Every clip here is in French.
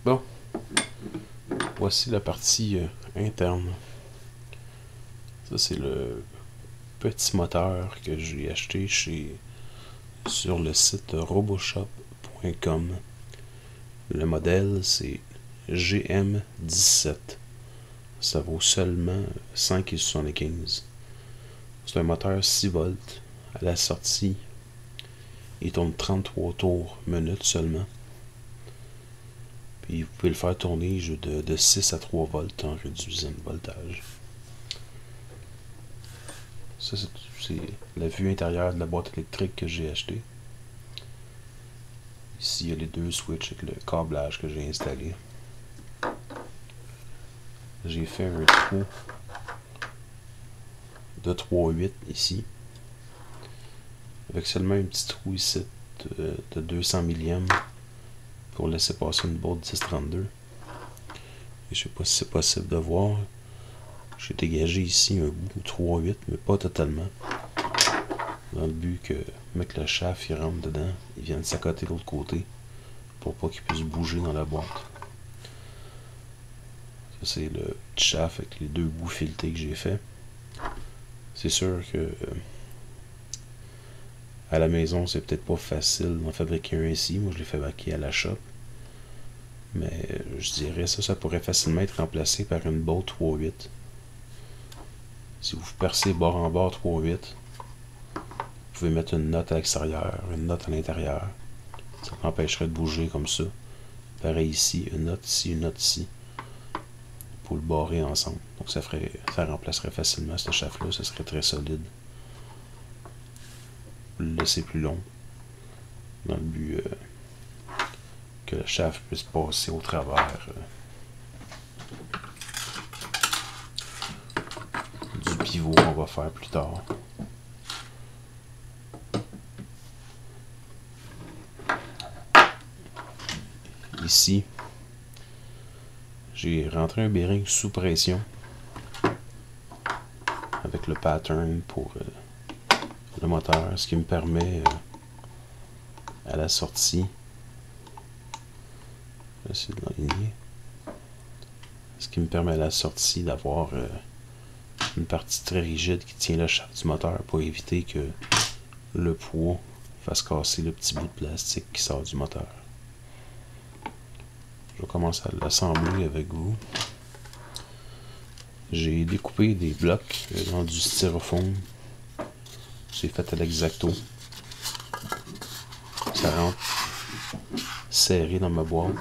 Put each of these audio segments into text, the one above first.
Bon, voici la partie interne. Ça, c'est le petit moteur que j'ai acheté sur le site roboshop.com. Le modèle, c'est GM17. Ça vaut seulement 5,75. C'est un moteur 6 volts. À la sortie, il tourne 33 tours minute seulement. Puis vous pouvez le faire tourner de 6 à 3 volts en réduisant le voltage. Ça, c'est la vue intérieure de la boîte électrique que j'ai acheté. Ici, il y a les deux switches avec le câblage que j'ai installé. J'ai fait un trou de 3,8 ici. Avec seulement un petit trou ici de 200 millièmes pour laisser passer une boîte 1032. Et je sais pas si c'est possible de voir. J'ai dégagé ici un bout 3,8, mais pas totalement. Dans le but que, avec le shaft, il rentre dedans, il vient de s'accoter de l'autre côté pour pas qu'il puisse bouger dans la boîte. Ça, c'est le petit shaft avec les deux bouts filetés que j'ai fait. C'est sûr que à la maison, c'est peut-être pas facile d'en fabriquer un ici. Moi, je l'ai fabriqué à la shop. Mais je dirais ça pourrait facilement être remplacé par une boîte 3,8. Si vous percez bord en bord 3,8, vous pouvez mettre une note à l'extérieur, une note à l'intérieur. Ça empêcherait de bouger comme ça. Pareil ici, une note ici, une note ici. Pour le barrer ensemble. Donc ça remplacerait facilement ce shaft-là, ça serait très solide. Vous le laissez plus long. Dans le but que le shaft puisse passer au travers du pivot qu'on va faire plus tard. Ici, j'ai rentré un bearing sous pression avec le pattern pour le moteur, ce qui me permet à la sortie, j'essaie de l'aligner, ce qui me permet à la sortie d'avoir une partie très rigide qui tient le shaft du moteur pour éviter que le poids fasse casser le petit bout de plastique qui sort du moteur. Je vais commencer à l'assembler avec vous. J'ai découpé des blocs dans du styrofoam. C'est fait à l'exacto. Ça rentre serré dans ma boîte.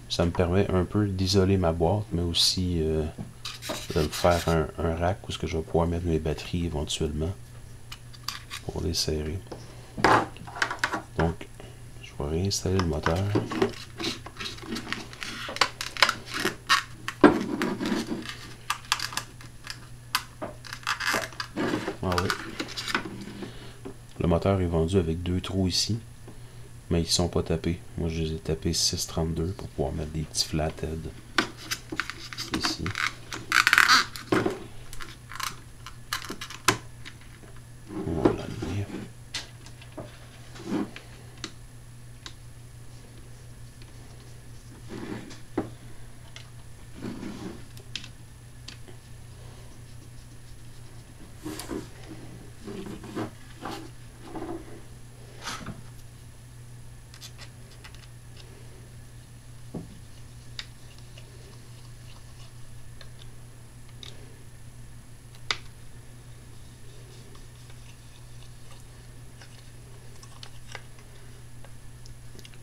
Ça me permet un peu d'isoler ma boîte, mais aussi de me faire un rack où je vais pouvoir mettre mes batteries éventuellement pour les serrer. Donc, je vais réinstaller le moteur. Ah oui. Le moteur est vendu avec deux trous ici, mais ils ne sont pas tapés. Moi, je les ai tapés 6,32 pour pouvoir mettre des petits flatheads ici. Voilà.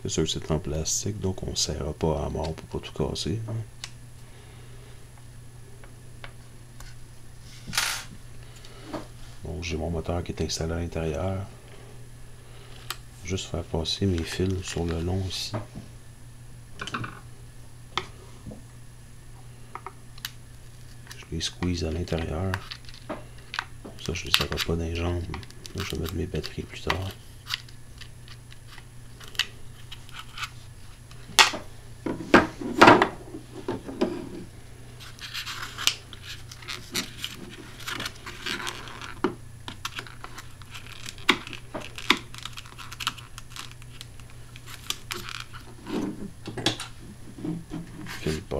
C'est sûr que c'est en plastique, donc on ne serrera pas à mort pour pas tout casser. Donc j'ai mon moteur qui est installé à l'intérieur. Juste faire passer mes fils sur le long ici. Je les squeeze à l'intérieur. Ça, je ne les serre pas dans les jambes. Là, je vais mettre mes batteries plus tard.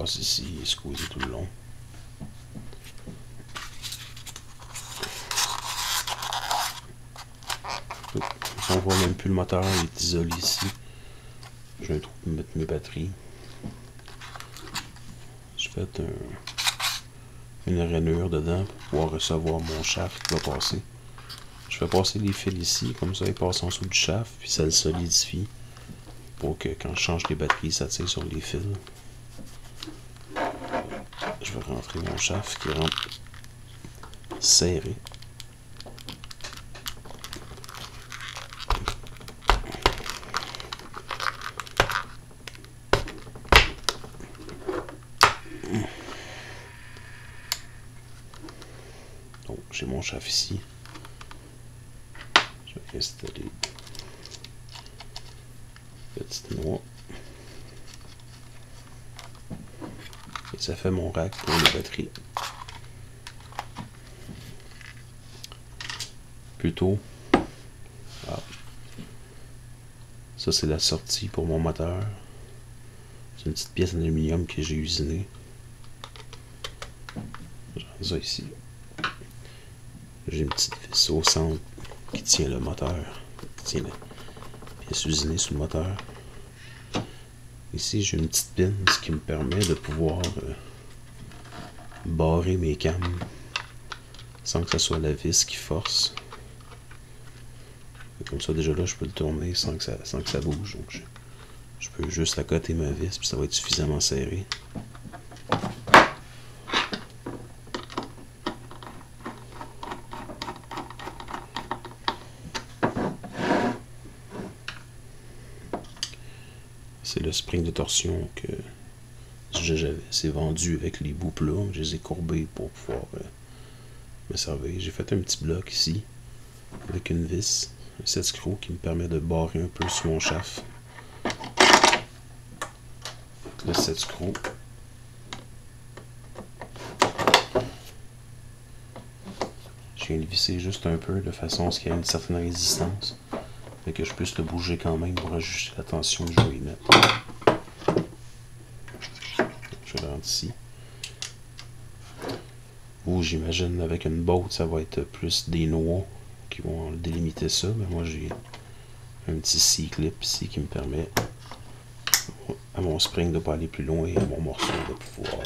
passe ici et squeezer tout le long. On voit même plus le moteur, il est isolé ici. Je vais mettre mes batteries. Je fais une rainure dedans pour pouvoir recevoir mon shaft qui va passer. Je fais passer les fils ici, comme ça ils passent en dessous du shaft, puis ça le solidifie pour que quand je change les batteries, ça tire sur les fils. Je vais rentrer mon shaft qui rentre serré. Donc j'ai mon shaft ici. Je vais installer petite noix. Et ça fait mon rack pour les batteries. Plutôt. Ah. Ça c'est la sortie pour mon moteur. C'est une petite pièce d'aluminium que j'ai usinée. J'ai ça ici. J'ai une petite vis au centre qui tient le moteur, qui tient la pièce usinée sur le moteur. Ici, j'ai une petite pin, ce qui me permet de pouvoir barrer mes cams sans que ce soit la vis qui force. Et comme ça, déjà là, je peux le tourner sans que ça bouge. Donc, je peux juste accoter ma vis, puis ça va être suffisamment serré. C'est le spring de torsion que c'est vendu avec les bouts plats. Je les ai courbés pour pouvoir me servir. J'ai fait un petit bloc ici avec une vis, un set screw qui me permet de barrer un peu sur mon shaft. Le set screw. Je viens le visser juste un peu de façon à ce qu'il y ait une certaine résistance. Fait que je puisse le bouger quand même pour ajuster la tension que je vais y mettre. Je le rentre ici. Ou j'imagine avec une botte, ça va être plus des noix qui vont délimiter ça. Mais moi j'ai un petit C-clip ici qui me permet à mon spring de ne pas aller plus loin et à mon morceau de pouvoir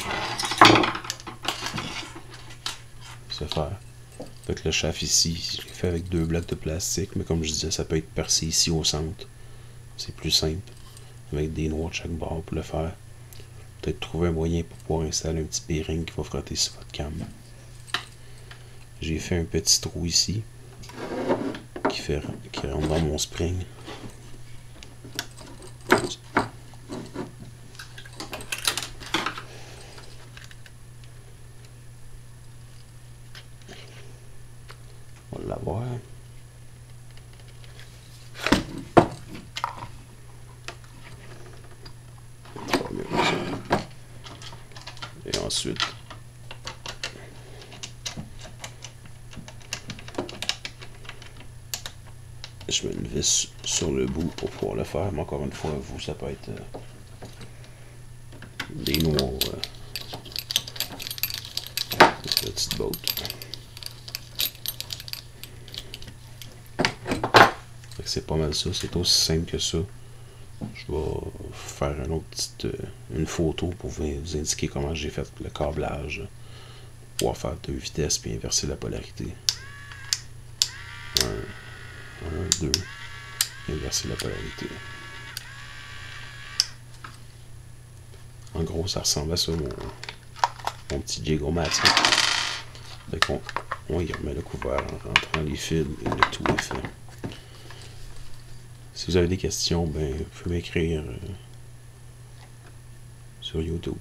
se faire. Fait que le shaft ici, je l'ai fait avec 2 blocs de plastique, mais comme je disais, ça peut être percé ici au centre. C'est plus simple, avec des noix de chaque bord pour le faire. Peut-être trouver un moyen pour pouvoir installer un petit bearing qui va frotter sur votre cam. J'ai fait un petit trou ici, qui rentre dans mon spring. On va l'avoir. Et ensuite, je mets une vis sur le bout pour pouvoir le faire. Mais encore une fois, vous, ça peut être des noix, une petite botte. C'est pas mal ça, c'est aussi simple que ça. Je vais faire une photo pour vous indiquer comment j'ai fait le câblage. Pour pouvoir faire 2 vitesses puis inverser la polarité. 1, 2, inverser la polarité. En gros, ça ressemble à ça, mon petit Jig-O-Matic. Fait qu'on y remet le couvert en rentrant les fils et le tout est fait. Si vous avez des questions, ben, vous pouvez m'écrire sur YouTube.